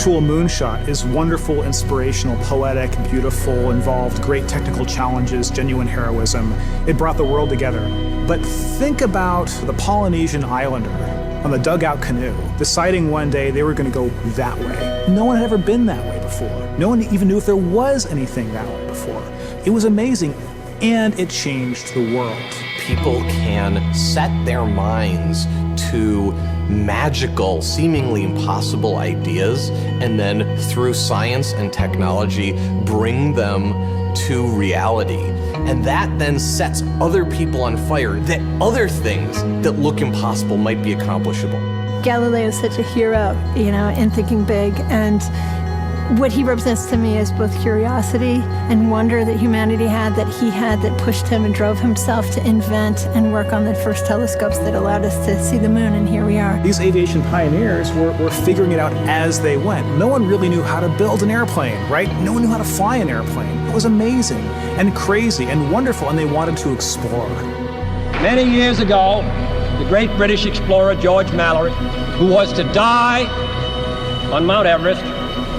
actual Moonshot is wonderful, inspirational, poetic, beautiful, involved great technical challenges, genuine heroism. It brought the world together. But think about the Polynesian islander on the dugout canoe, deciding one day they were going to go that way. No one had ever been that way before. No one even knew if there was anything that way before. It was amazing, and it changed the world. People can set their minds to magical, seemingly impossible ideas, and then through science and technology, bring them to reality. And that then sets other people on fire, that other things that look impossible might be accomplishable. Galileo is such a hero, in thinking big, and what he represents to me is both curiosity and wonder that humanity had, that pushed him and drove himself to invent and work on the first telescopes that allowed us to see the moon, and here we are. These aviation pioneers were figuring it out as they went. No one really knew how to build an airplane, right? No one knew how to fly an airplane. It was amazing and crazy and wonderful, and they wanted to explore. Many years ago, the great British explorer George Mallory, who was to die on Mount Everest,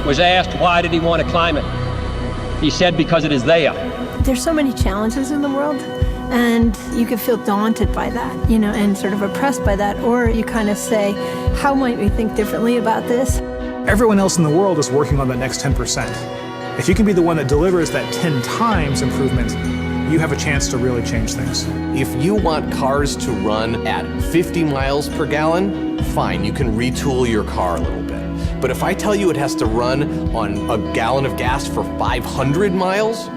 was asked why did he want to climb it. He said, because it is there. There's so many challenges in the world, and you can feel daunted by that, and sort of oppressed by that, or you kind of say, how might we think differently about this? Everyone else in the world is working on that next 10%. If you can be the one that delivers that 10 times improvement, you have a chance to really change things. If you want cars to run at 50 miles per gallon, fine, you can retool your car a little bit. But if I tell you it has to run on a gallon of gas for 500 miles,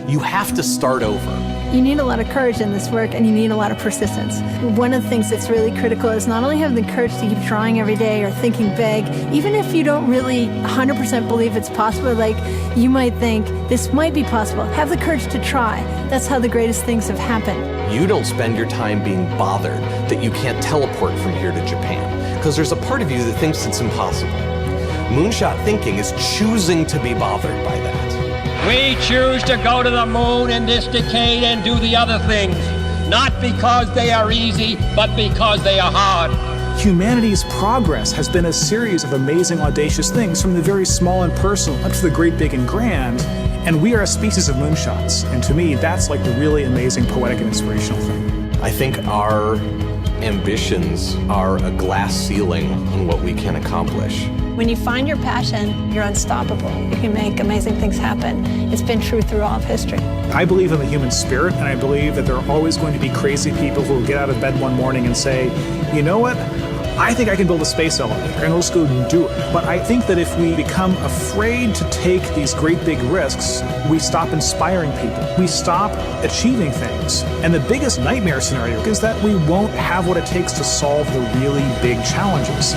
you have to start over. You need a lot of courage in this work, and you need a lot of persistence. One of the things that's really critical is not only having the courage to keep trying every day or thinking big, even if you don't really 100% believe it's possible, like you might think this might be possible, have the courage to try. That's how the greatest things have happened. You don't spend your time being bothered that you can't teleport from here to Japan, because there's a part of you that thinks it's impossible. Moonshot thinking is choosing to be bothered by that. We choose to go to the moon in this decade and do the other things, not because they are easy, but because they are hard. Humanity's progress has been a series of amazing, audacious things, from the very small and personal up to the great, big, and grand. And we are a species of moonshots. And to me, that's like the really amazing, poetic, and inspirational thing. I think our ambitions are a glass ceiling on what we can accomplish. When you find your passion, you're unstoppable. You can make amazing things happen. It's been true through all of history. I believe in the human spirit, and I believe that there are always going to be crazy people who will get out of bed one morning and say, you know what? I think I can build a space elevator, and let's go and do it. But I think that if we become afraid to take these great big risks, we stop inspiring people. We stop achieving things. And the biggest nightmare scenario is that we won't have what it takes to solve the really big challenges.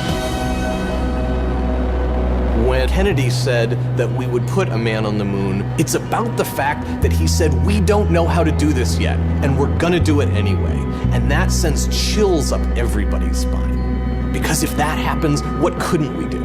When Kennedy said that we would put a man on the moon, it's about the fact that he said, we don't know how to do this yet, and we're gonna do it anyway. And that sends chills up everybody's spine. Because if that happens, what couldn't we do?